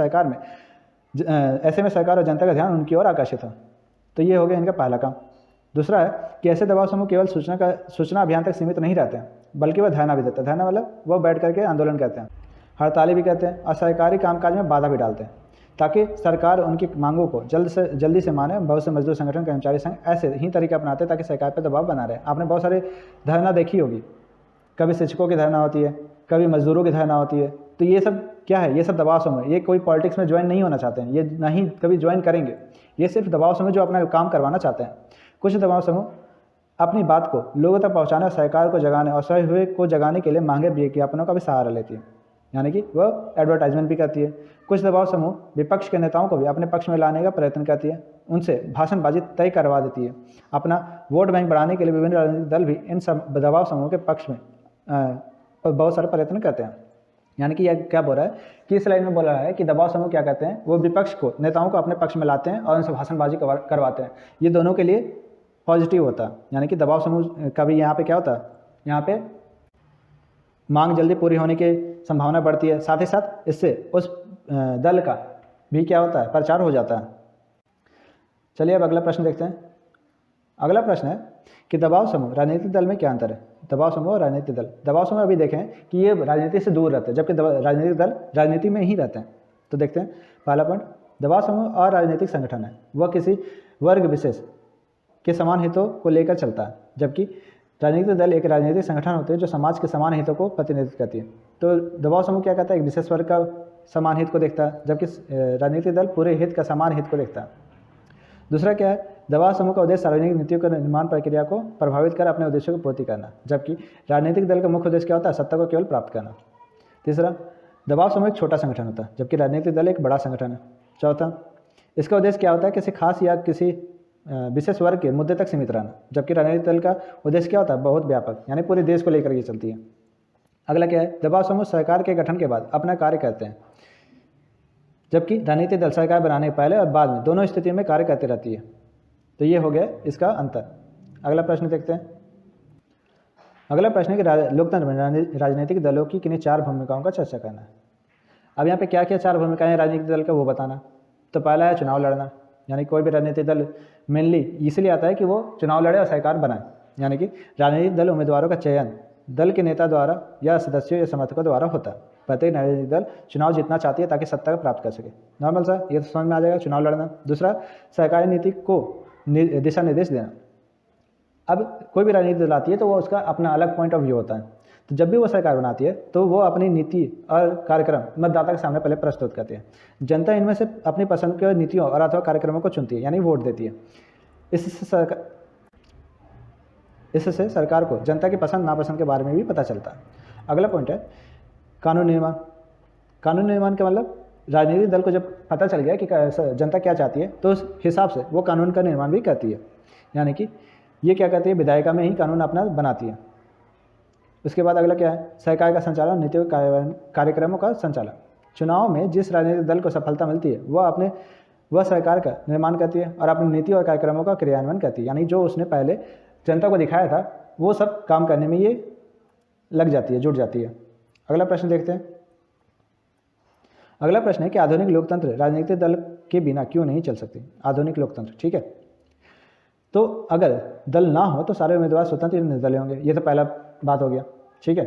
ऐसे में सरकार और जनता का ध्यान उनकी ओर आकर्षित हो। तो ये हो गया इनका पहला काम। दूसरा है कि ऐसे दबाव समूह केवल सूचना अभियान तक सीमित नहीं रहते हैं, बल्कि वह धरना भी देते हैं। धरना मतलब वो बैठ करके आंदोलन करते हैं, हड़तालें भी करते हैं और सरकारी कामकाज में बाधा भी डालते हैं ताकि सरकार उनकी मांगों को जल्दी से माने। बहुत से मजदूर संगठन, कर्मचारी संघ ऐसे ही तरीके अपनाते हैं ताकि सरकार पर दबाव बना रहे। आपने बहुत सारे धरना देखी होगी, कभी शिक्षकों की धरना होती है, कभी मजदूरों की धरना होती है। तो ये सब क्या है? ये सब दबाव समूह। ये कोई पॉलिटिक्स में ज्वाइन नहीं होना चाहते हैं, ये नहीं कभी ज्वाइन करेंगे। ये सिर्फ दबाव समूह जो अपना काम करवाना चाहते हैं। कुछ दबाव समूह अपनी बात को लोगों तक पहुँचाने और सरकार को जगाने और सही हुए को जगाने के लिए महंगे विज्ञापनों का भी सहारा लेती है, यानी कि वह एडवर्टाइजमेंट भी करती है। कुछ दबाव समूह विपक्ष के नेताओं को भी अपने पक्ष में लाने का प्रयत्न करती है, उनसे भाषणबाजी तय करवा देती है। अपना वोट बैंक बढ़ाने के लिए विभिन्न राजनीतिक दल भी इन सब दबाव समूह के पक्ष में बहुत सारे प्रयत्न करते हैं। यानी कि यह क्या बोल रहा है कि इस लाइन में बोल रहा है कि दबाव समूह क्या कहते हैं? वो विपक्ष को, नेताओं को अपने पक्ष में लाते हैं और उनसे भाषणबाजी करवाते हैं। ये दोनों के लिए पॉजिटिव होता है। यानी कि दबाव समूह का भी यहाँ पे क्या होता है? यहाँ पे मांग जल्दी पूरी होने की संभावना बढ़ती है, साथ ही साथ इससे उस दल का भी क्या होता है? प्रचार हो जाता है। चलिए अब अगला प्रश्न देखते हैं। अगला प्रश्न है कि दबाव समूह राजनीतिक दल में क्या अंतर है? दबाव समूह और राजनीतिक दल। दबाव समूह अभी देखें कि ये राजनीति से दूर रहते हैं, जबकि राजनीतिक दल राजनीति में ही रहते हैं। तो देखते हैं पहला पॉइंट, दबाव समूह और राजनीतिक संगठन है वह किसी वर्ग विशेष के समान हितों को लेकर चलता है, जबकि राजनीतिक दल एक राजनीतिक संगठन होते हैं जो समाज के समान हितों को प्रतिनिधित्व करती है। तो दबाव समूह क्या कहता है? एक विशेष वर्ग का समान हित को देखता है, जबकि राजनीतिक दल पूरे हित का समान हित को देखता है। दूसरा क्या है? दबाव समूह का उद्देश्य सार्वजनिक नीतियों के निर्माण प्रक्रिया को प्रभावित कर अपने उद्देश्यों को पूर्ति करना, जबकि राजनीतिक दल का मुख्य उद्देश्य क्या होता है? सत्ता को केवल प्राप्त करना। तीसरा, दबाव समूह एक छोटा संगठन होता है, जबकि राजनीतिक दल एक बड़ा संगठन है। चौथा, इसका उद्देश्य क्या होता है? किसी खास या किसी विशेष वर्ग के मुद्दे तक सीमित रहना, जबकि राजनीतिक दल का उद्देश्य क्या होता है? बहुत व्यापक, यानी पूरे देश को लेकर ये चलती है। अगला क्या है? दबाव समूह सरकार के गठन के बाद अपना कार्य करते हैं, जबकि राजनीतिक दल सरकार बनाने के पहले और बाद में दोनों स्थितियों में कार्य करती रहती है। तो ये हो गया इसका अंतर। अगला प्रश्न देखते हैं। अगला प्रश्न है कि लोकतंत्र में राजनीतिक दलों की किन्हीं 4 भूमिकाओं का चर्चा करना है। अब यहाँ पे क्या क्या 4 भूमिकाएं राजनीतिक दल का वो बताना। तो पहला है चुनाव लड़ना, यानी कोई भी राजनीतिक दल मेनली इसलिए आता है कि वो चुनाव लड़े और सरकार बनाए, यानी कि राजनीतिक दल उम्मीदवारों का चयन दल के नेता द्वारा या सदस्यों या समर्थकों द्वारा होता है। प्रत्येक राजनीतिक दल चुनाव जीतना चाहती है ताकि सत्ता को प्राप्त कर सके। नॉर्मल सा, ये तो समझ में आ जाएगा, चुनाव लड़ना। दूसरा, सरकारी नीति को दिशा निर्देश देना। अब कोई भी राजनीतिक दल आती है तो वो उसका अपना अलग पॉइंट ऑफ व्यू होता है, तो जब भी वो सरकार बनाती है तो वो अपनी नीति और कार्यक्रम मतदाता के सामने पहले प्रस्तुत करती है। जनता इनमें से अपनी पसंद के नीतियों और अथवा कार्यक्रमों को चुनती है, यानी वोट देती है। इससे सरकार को जनता की पसंद नापसंद के बारे में भी पता चलता है। अगला पॉइंट है कानून निर्माण। कानून निर्माण का मतलब राजनीतिक दल को जब पता चल गया कि जनता क्या चाहती है तो उस हिसाब से वो कानून का निर्माण भी करती है, यानी कि ये क्या करती है, विधायिका में ही कानून अपना बनाती है। उसके बाद अगला क्या है, सरकार का संचालन, नीतियों कार्यक्रमों का संचालन। चुनाव में जिस राजनीतिक दल को सफलता मिलती है वह सरकार का निर्माण करती है और अपनी नीति और कार्यक्रमों का क्रियान्वयन करती है, यानी जो उसने पहले जनता को दिखाया था वो सब काम करने में ये लग जाती है, जुट जाती है। अगला प्रश्न देखते हैं। अगला प्रश्न है कि आधुनिक लोकतंत्र राजनीतिक दल के बिना क्यों नहीं चल सकती। आधुनिक लोकतंत्र, ठीक है, तो अगर दल ना हो तो सारे उम्मीदवार स्वतंत्र निर्दलीय होंगे, ये तो पहला बात हो गया, ठीक है।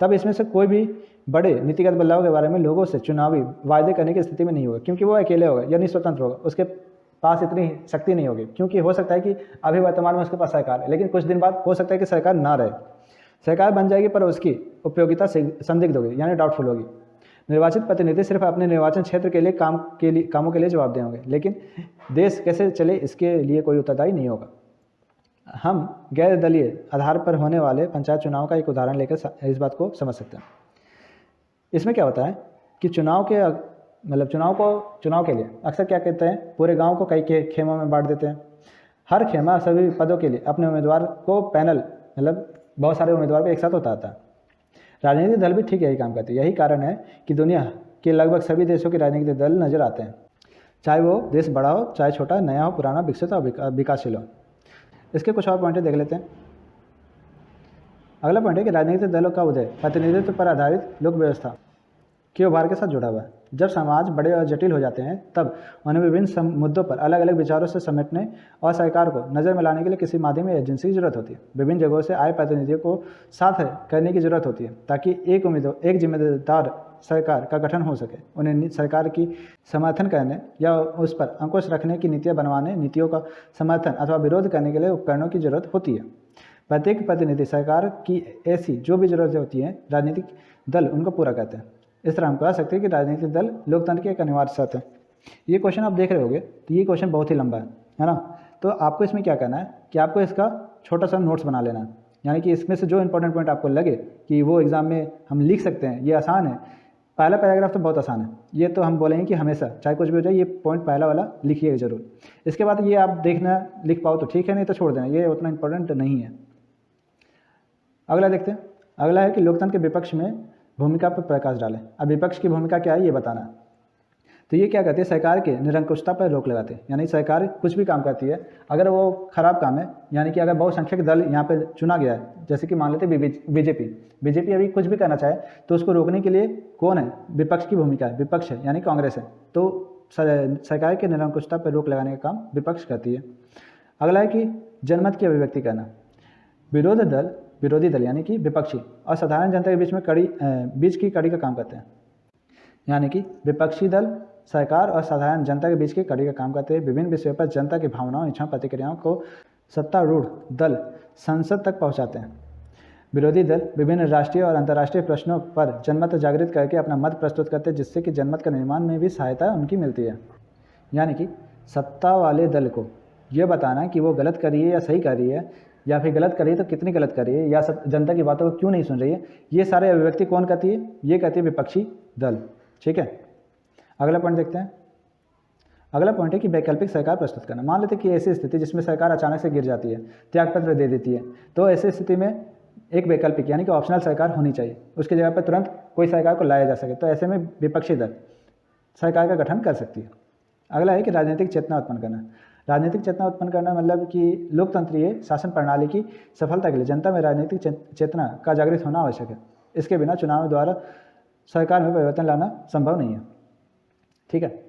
तब इसमें से कोई भी बड़े नीतिगत बदलाव के बारे में लोगों से चुनावी वायदे करने की स्थिति में नहीं होगा, क्योंकि वो अकेले होगा यानी स्वतंत्र होगा, उसके पास इतनी शक्ति नहीं होगी। क्योंकि हो सकता है कि अभी वर्तमान में उसके पास सरकार है, लेकिन कुछ दिन बाद हो सकता है कि सरकार ना रहे, सरकार बन जाएगी पर उसकी उपयोगिता संदिग्ध होगी, यानी डाउटफुल होगी। निर्वाचित प्रतिनिधि सिर्फ अपने निर्वाचन क्षेत्र के लिए कामों के लिए जवाबदेह होंगे, लेकिन देश कैसे चले इसके लिए कोई उत्तरदायी नहीं होगा। हम गैर दलीय आधार पर होने वाले पंचायत चुनाव का एक उदाहरण लेकर इस बात को समझ सकते हैं। इसमें क्या होता है कि चुनाव के लिए अक्सर क्या कहते हैं, पूरे गांव को कई खेमों में बांट देते हैं। हर खेमा सभी पदों के लिए अपने उम्मीदवार को पैनल बहुत सारे उम्मीदवार को एक साथ उतारता है। राजनीतिक दल भी ठीक यही काम करते हैं। यही कारण है कि दुनिया के लगभग सभी देशों के राजनीतिक दल नजर आते हैं, चाहे वो देश बड़ा हो, चाहे छोटा, नया हो, पुराना, विकसित हो, विकासशील हो। इसके कुछ और पॉइंट देख लेते हैं। अगला पॉइंट है कि राजनीतिक दलों का उदय प्रतिनिधित्व पर आधारित लोक व्यवस्था के उभार के साथ जुड़ा हुआ है। जब समाज बड़े और जटिल हो जाते हैं तब उन्हें विभिन्न मुद्दों पर अलग अलग विचारों से समेटने और सरकार को नज़र में लाने के लिए किसी माध्यम या एजेंसी की जरूरत होती है। विभिन्न जगहों से आए प्रतिनिधियों को साथ करने की जरूरत होती है ताकि एक जिम्मेदार सरकार का गठन हो सके। उन्हें सरकार की समर्थन करने या उस पर अंकुश रखने की नीतियाँ बनवाने, नीतियों का समर्थन अथवा विरोध करने के लिए उपकरणों की जरूरत होती है। प्रत्येक प्रतिनिधि सरकार की ऐसी जो भी जरूरतें होती हैं राजनीतिक दल उनको पूरा करते हैं। इस तरह हम कह सकते हैं कि राजनीतिक दल लोकतंत्र की एक अनिवार्य शर्त है। ये क्वेश्चन आप देख रहे होगे तो ये क्वेश्चन बहुत ही लंबा है ना। तो आपको इसमें क्या करना है कि आपको इसका छोटा सा नोट्स बना लेना है, यानी कि इसमें से जो इंपॉर्टेंट पॉइंट आपको लगे कि वो एग्जाम में हम लिख सकते हैं, ये आसान है। पहला पैराग्राफ तो बहुत आसान है, ये तो हम बोलेंगे कि हमेशा चाहे कुछ भी हो जाए ये पॉइंट पहला वाला लिखिएगा जरूर। इसके बाद ये आप देखना लिख पाओ तो ठीक है, नहीं तो छोड़ देना, ये उतना इंपॉर्टेंट नहीं है। अगला देखते हैं। अगला है कि लोकतंत्र के विपक्ष में भूमिका पर प्रकाश डालें। अब विपक्ष की भूमिका क्या है ये बताना। तो ये क्या कहते हैं, सरकार के निरंकुशता पर रोक लगाते हैं। यानी सरकार कुछ भी काम करती है, अगर वो खराब काम है, यानी कि अगर बहुसंख्यक दल यहाँ पे चुना गया है, जैसे कि मान लेते बीजेपी अभी कुछ भी करना चाहे तो उसको रोकने के लिए कौन है, विपक्ष की भूमिका है, विपक्ष है यानी कांग्रेस है। तो सरकार के निरंकुशता पर रोक लगाने का काम विपक्ष करती है। अगला है कि जनमत की अभिव्यक्ति करना। विरोधी दल यानी कि विपक्षी और साधारण जनता के बीच की कड़ी का काम करते हैं। यानी कि विपक्षी दल सरकार और साधारण जनता के बीच की कड़ी का काम करते हैं। विभिन्न विषयों पर जनता की भावनाओं, इच्छाओं, प्रतिक्रियाओं को सत्तारूढ़ दल संसद तक पहुंचाते हैं। विरोधी दल विभिन्न राष्ट्रीय और अंतर्राष्ट्रीय प्रश्नों पर जनमत जागृत करके अपना मत प्रस्तुत करते हैं, जिससे कि जनमत के निर्माण में भी सहायता उनकी मिलती है। यानी कि सत्ता वाले दल को यह बताना कि वो गलत कर रही है या सही कर रही है, या फिर गलत कर रही है तो कितनी गलत कर रही है, या जनता की बातों को क्यों नहीं सुन रही है, ये सारे अभिव्यक्ति कौन करती है, ये करती है विपक्षी दल। ठीक है, अगला पॉइंट देखते हैं। अगला पॉइंट है कि वैकल्पिक सरकार प्रस्तुत करना। मान लेते हैं कि ऐसी स्थिति जिसमें सरकार अचानक से गिर जाती है, त्यागपत्र दे देती है, तो ऐसी स्थिति में एक वैकल्पिक यानी कि ऑप्शनल सरकार होनी चाहिए, उसकी जगह पर तुरंत कोई सरकार को लाया जा सके। तो ऐसे में विपक्षी दल सरकार का गठन कर सकती है। अगला है कि राजनीतिक चेतना उत्पन्न करना। राजनीतिक चेतना उत्पन्न करना मतलब कि लोकतंत्रीय शासन प्रणाली की सफलता के लिए जनता में राजनीतिक चेतना का जागृत होना आवश्यक है। इसके बिना चुनाव द्वारा सरकार में परिवर्तन लाना संभव नहीं है। ठीक है,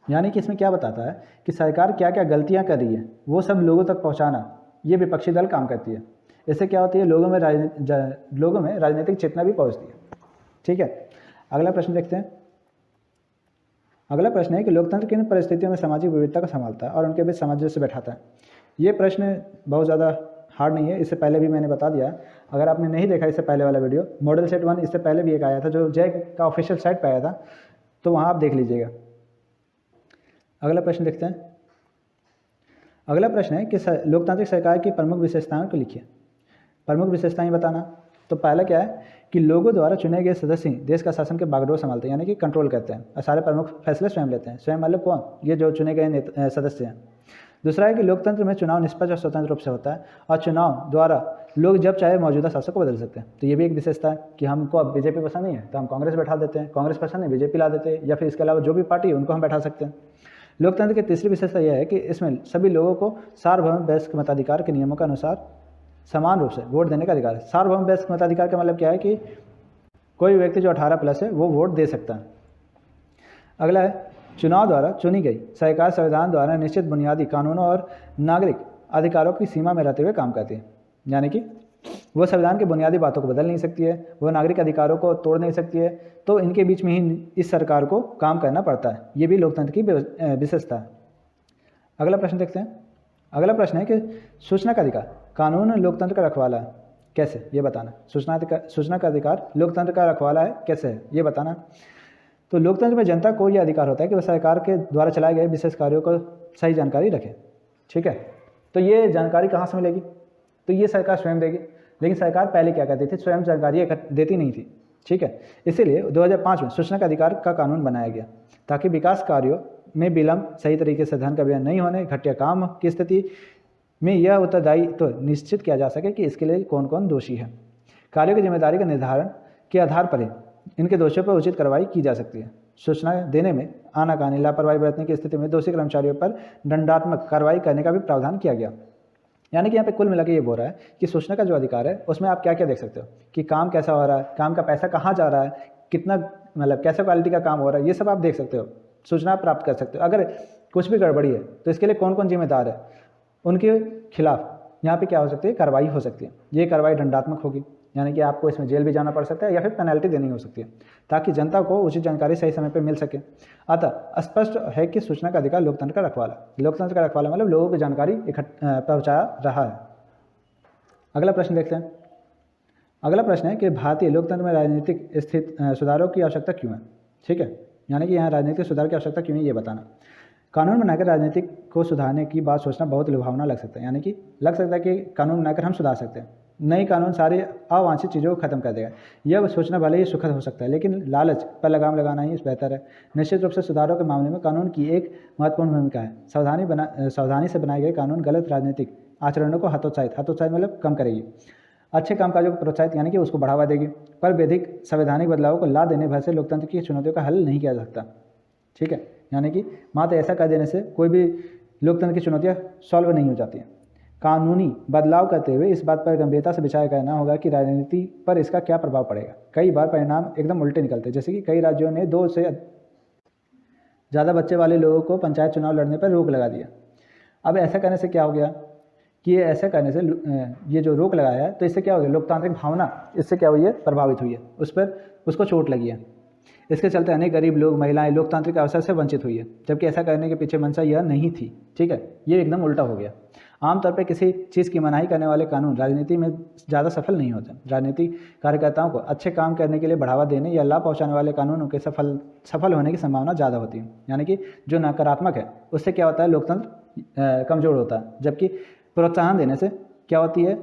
यानी कि इसमें क्या बताता है कि सरकार क्या क्या गलतियां कर रही है वो सब लोगों तक पहुंचाना ये विपक्षी दल काम करती है। इससे क्या होती है, लोगों में राजनीतिक चेतना भी पहुंचती है। ठीक है, अगला प्रश्न देखते हैं। अगला प्रश्न है कि लोकतंत्र किन परिस्थितियों में सामाजिक विविधता को संभालता है और उनके बीच सामंजस्य बैठाता है। ये प्रश्न बहुत ज़्यादा हार्ड नहीं है, इससे पहले भी मैंने बता दिया। अगर आपने नहीं देखा इससे पहले वाला वीडियो, मॉडल सेट 1 इससे पहले भी एक आया था जो जैक का ऑफिशियल साइट पर आया था, तो वहाँ आप देख लीजिएगा। अगला प्रश्न देखते हैं। अगला प्रश्न है कि लोकतांत्रिक सरकार की प्रमुख विशेषताओं को लिखिए। प्रमुख विशेषताएं बताना। तो पहला क्या है कि लोगों द्वारा चुने गए सदस्य ही देश का शासन के बागडोर संभालते हैं, यानी कि कंट्रोल करते हैं और सारे प्रमुख फैसले स्वयं लेते हैं। स्वयं मतलब कौन? ये जो चुने गए सदस्य हैं। दूसरा है कि लोकतंत्र में चुनाव निष्पक्ष और स्वतंत्र रूप से होता है और चुनाव द्वारा लोग जब चाहे मौजूदा शासक को बदल सकते हैं। तो ये भी एक विशेषता है कि हमको अब बीजेपी पसंद नहीं है तो हम कांग्रेस बैठा देते हैं, कांग्रेस पसंद नहीं बीजेपी ला देते हैं, या फिर इसके अलावा जो भी पार्टी है उनको हम बैठा सकते हैं। लोकतंत्र की तीसरी विशेषता यह है कि इसमें सभी लोगों को सार्वभौम वयस्क मताधिकार के नियमों के अनुसार समान रूप से वोट देने का अधिकार है। सार्वभौम वयस्क मताधिकार का मतलब क्या है कि कोई व्यक्ति जो 18+ है वो वोट दे सकता है। अगला है चुनाव द्वारा चुनी गई सरकार संविधान द्वारा निश्चित बुनियादी कानूनों और नागरिक अधिकारों की सीमा में रहते हुए काम करती है, यानी कि वो संविधान की बुनियादी बातों को बदल नहीं सकती है, वो नागरिक अधिकारों को तोड़ नहीं सकती है, तो इनके बीच में ही इस सरकार को काम करना पड़ता है। ये भी लोकतंत्र की विशेषता है। अगला प्रश्न देखते हैं। अगला प्रश्न है कि सूचना का अधिकार कानून लोकतंत्र का रखवाला है, कैसे? ये बताना। सूचना का अधिकार लोकतंत्र का रखवाला है, कैसे है? ये बताना। तो लोकतंत्र में जनता को यह अधिकार होता है कि वह सरकार के द्वारा चलाए गए विशेष कार्यों को सही जानकारी रखे। ठीक है, तो ये जानकारी कहाँ से मिलेगी? तो ये सरकार स्वयं देगी, लेकिन सरकार पहले क्या करती थी? स्वयं जानकारी देती नहीं थी। ठीक है, इसीलिए 2005 में सूचना का अधिकार का कानून बनाया गया ताकि विकास कार्यों में विलंब, सही तरीके से धन का व्यय नहीं होने, घटिया काम की स्थिति में यह उत्तरदायित्व तो निश्चित किया जा सके कि इसके लिए कौन कौन दोषी है। कार्यों की जिम्मेदारी के निर्धारण के आधार पर ही इनके दोषियों पर उचित कार्रवाई की जा सकती है। सूचना देने में आनाकानी, लापरवाही बरतने की स्थिति में दोषी कर्मचारियों पर दंडात्मक कार्रवाई करने का भी प्रावधान किया गया। यानी कि यहाँ पे कुल मिला के ये बोल रहा है कि सूचना का जो अधिकार है उसमें आप क्या क्या देख सकते हो कि काम कैसा हो रहा है, काम का पैसा कहाँ जा रहा है, कितना मतलब कैसे क्वालिटी का काम हो रहा है, ये सब आप देख सकते हो, सूचना प्राप्त कर सकते हो। अगर कुछ भी गड़बड़ी है तो इसके लिए कौन कौन जिम्मेदार है, उनके खिलाफ यहाँ पे क्या हो सकती है? कार्रवाई हो सकती है। ये कार्रवाई दंडात्मक होगी, यानी कि आपको इसमें जेल भी जाना पड़ सकता है या फिर पेनल्टी देनी हो सकती है, ताकि जनता को उचित जानकारी सही समय पर मिल सके। अतः स्पष्ट है कि सूचना का अधिकार लोकतंत्र का रखवाला। लोकतंत्र का रखवाला मतलब लोगों को जानकारी पहुँचा रहा है। अगला प्रश्न देखते हैं। अगला प्रश्न है कि भारतीय लोकतंत्र में राजनीतिक स्थित सुधारों की आवश्यकता क्यों है। ठीक है, यानी कि यहाँ राजनीतिक सुधार की आवश्यकता क्यों है ये बताना। कानून बनाकर राजनीतिक को सुधारने की बात सोचना बहुत लुभावना लग सकता है, यानी कि लग सकता है कि कानून बनाकर हम सुधार सकते हैं। नई कानून सारी अवांछित चीज़ों को खत्म कर देगा। यह सोचना भले ही सुखद हो सकता है, लेकिन लालच पर लगाम लगाना ही बेहतर है। निश्चित रूप से सुधारों के मामले में कानून की एक महत्वपूर्ण भूमिका है। सावधानी से बनाए गए कानून गलत राजनीतिक आचरणों को हतोत्साहित मतलब कम करेगी, अच्छे कामकाजों को प्रोत्साहित यानी कि उसको बढ़ावा देगी, पर वैधिक संवैधानिक बदलावों को ला देने भर से लोकतंत्र की चुनौतियों का हल नहीं किया जा सकता। ठीक है, यानी कि मात्र ऐसा कर देने से कोई भी लोकतंत्र की चुनौतियाँ सॉल्व नहीं हो जाती हैं। कानूनी बदलाव करते हुए इस बात पर गंभीरता से विचार करना होगा कि राजनीति पर इसका क्या प्रभाव पड़ेगा। कई बार परिणाम एकदम उल्टे निकलते हैं, जैसे कि कई राज्यों ने 2 से ज़्यादा बच्चे वाले लोगों को पंचायत चुनाव लड़ने पर रोक लगा दिया। अब ऐसा करने से क्या हो गया कि ऐसा करने से ये जो रोक लगाया है तो इससे क्या हो गया? लोकतांत्रिक भावना इससे क्या हुई है? प्रभावित हुई है, उसको चोट लगी है। इसके चलते अनेक गरीब लोग, महिलाएं लोकतांत्रिक अवसर से वंचित हुई है, जबकि ऐसा करने के पीछे मंशा यह नहीं थी। ठीक है, ये एकदम उल्टा हो गया। आमतौर पर किसी चीज़ की मनाही करने वाले कानून राजनीति में ज़्यादा सफल नहीं होते। राजनीतिक कार्यकर्ताओं को अच्छे काम करने के लिए बढ़ावा देने या लाभ पहुँचाने वाले कानूनों के सफल होने की संभावना ज़्यादा होती है। यानी कि जो नकारात्मक है उससे क्या होता है? लोकतंत्र कमज़ोर होता है, जबकि प्रोत्साहन देने से क्या होती है?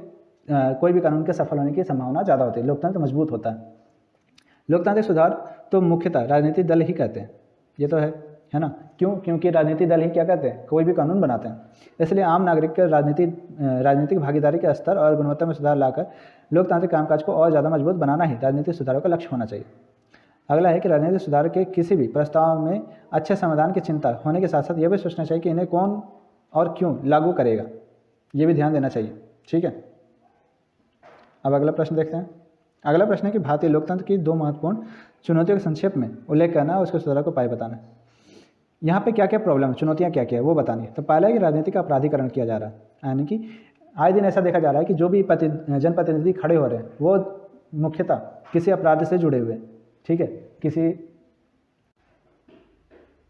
कोई भी कानून के सफल होने की संभावना ज़्यादा होती है, लोकतंत्र मजबूत होता है। लोकतांत्रिक सुधार तो मुख्यतः राजनीतिक दल ही करते हैं, ये तो है ना। क्यों? क्योंकि राजनीतिक दल ही क्या करते हैं? कोई भी कानून बनाते हैं। इसलिए आम नागरिक के राजनीतिक भागीदारी के स्तर और गुणवत्ता में सुधार लाकर लोकतांत्रिक कामकाज को और ज़्यादा मजबूत बनाना ही राजनीतिक सुधारों का लक्ष्य होना चाहिए। अगला है कि राजनीतिक सुधार के किसी भी प्रस्ताव में अच्छे समाधान की चिंता होने के साथ साथ यह भी सोचना चाहिए कि इन्हें कौन और क्यों लागू करेगा, ये भी ध्यान देना चाहिए। ठीक है, अब अगला प्रश्न देखते हैं। अगला प्रश्न है कि भारतीय लोकतंत्र की 2 महत्वपूर्ण चुनौतियों का संक्षेप में उल्लेख करना और उसके सुधार को उपाय बताना। यहाँ पे क्या क्या प्रॉब्लम है, चुनौतियाँ क्या क्या है वो बतानी है। तो पहला है कि राजनीति का अपराधीकरण किया जा रहा है, यानी कि आए दिन ऐसा देखा जा रहा है कि जो भी जनप्रतिनिधि खड़े हो रहे हैं वो मुख्यतः किसी अपराध से जुड़े हुए हैं। ठीक है,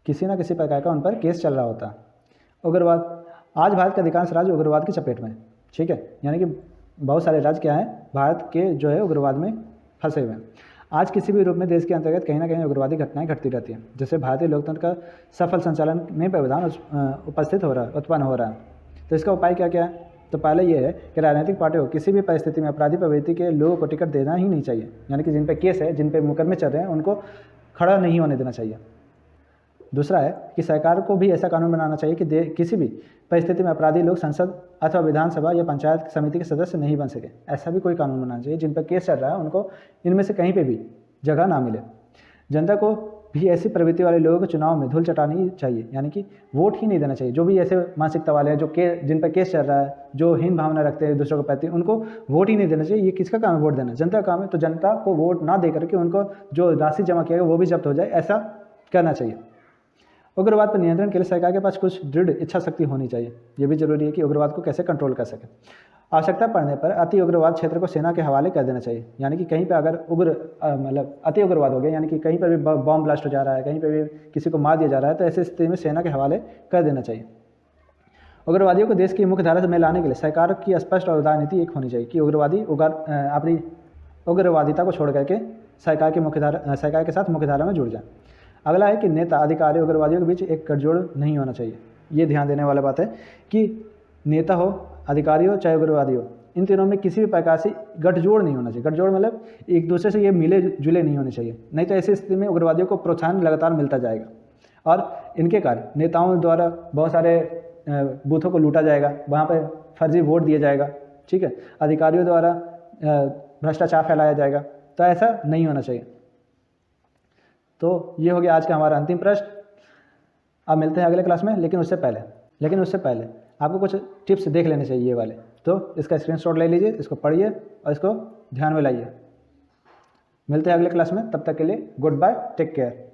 किसी ना किसी प्रकार का उन पर केस चल रहा होता है। उग्रवाद, आज भारत के अधिकांश राज्य उग्रवाद की चपेट में है, ठीक है, यानी कि बहुत सारे राज्य क्या हैं, भारत के जो है उग्रवाद में फंसे हुए हैं। आज किसी भी रूप में देश के अंतर्गत कहीं ना कहीं उग्रवादी घटनाएं घटती रहती हैं, जिससे भारतीय लोकतंत्र का सफल संचालन में व्यवधान उत्पन्न हो रहा है। तो इसका उपाय क्या क्या है? तो पहले ये है कि राजनीतिक पार्टियों को किसी भी परिस्थिति में अपराधी प्रवृत्ति के लोगों को टिकट देना ही नहीं चाहिए, यानी कि जिन पे केस है, जिन पे मुकदमे चल रहे हैं, उनको खड़ा नहीं होने देना चाहिए। दूसरा है कि सरकार को भी ऐसा कानून बनाना चाहिए कि किसी भी परिस्थिति में अपराधी लोग संसद अथवा विधानसभा या पंचायत समिति के सदस्य नहीं बन सके। ऐसा भी कोई कानून बनाना चाहिए जिन पर केस चल रहा है उनको इनमें से कहीं पे भी जगह ना मिले। जनता को भी ऐसी प्रवृत्ति वाले लोगों को चुनाव में धूल चटानी चाहिए, यानी कि वोट ही नहीं देना चाहिए। जो भी ऐसे मानसिकता वाले हैं, जिन पर केस चल रहा है, जो हीन भावना रखते हैं दूसरों के प्रति, उनको वोट ही नहीं देना चाहिए। ये किसका काम है? वोट देना। जनता का काम है। तो जनता को वोट ना दे करके उनको जो राशि जमा किया गया वो भी जब्त हो जाए, ऐसा करना चाहिए। उग्रवाद पर नियंत्रण के लिए सरकार के पास कुछ दृढ़ इच्छा शक्ति होनी चाहिए। ये भी जरूरी है कि उग्रवाद को कैसे कंट्रोल कर सके। आवश्यकता पड़ने पर अति उग्रवाद क्षेत्र को सेना के हवाले कर देना चाहिए, यानी कि कहीं पे अगर मतलब अति उग्रवाद हो गया, यानी कि कहीं पर भी बॉम्ब ब्लास्ट हो जा रहा है, कहीं पर भी किसी को मार दिया जा रहा है, तो ऐसी स्थिति में सेना के हवाले कर देना चाहिए। उग्रवादियों को देश की मुख्य धारा में लाने के लिए सरकार की स्पष्ट और उदार नीति एक होनी चाहिए कि उग्रवादी अपनी उग्रवादिता को छोड़ करके सरकार के साथ मुख्य धारा में जुड़ जाए। अगला है कि नेता, अधिकारी, उग्रवादियों के बीच एक गठजोड़ नहीं होना चाहिए। ये ध्यान देने वाला बात है कि नेता हो, अधिकारी हो, चाहे उग्रवादी हो, इन तीनों में किसी भी प्रकार से गठजोड़ नहीं होना चाहिए। गठजोड़ मतलब एक दूसरे से ये मिले जुले नहीं होने चाहिए, नहीं तो ऐसी स्थिति में उग्रवादियों को प्रोत्साहन लगातार मिलता जाएगा और इनके कारण नेताओं द्वारा बहुत सारे बूथों को लूटा जाएगा, वहाँ पर फर्जी वोट दिया जाएगा, ठीक है, अधिकारियों द्वारा भ्रष्टाचार फैलाया जाएगा। तो ऐसा नहीं होना चाहिए। तो ये हो गया आज का हमारा अंतिम प्रश्न। अब मिलते हैं अगले क्लास में, लेकिन उससे पहले आपको कुछ टिप्स देख लेने चाहिए ये वाले। तो इसका स्क्रीनशॉट ले लीजिए, इसको पढ़िए और इसको ध्यान में लाइए। मिलते हैं अगले क्लास में, तब तक के लिए गुड बाय, टेक केयर।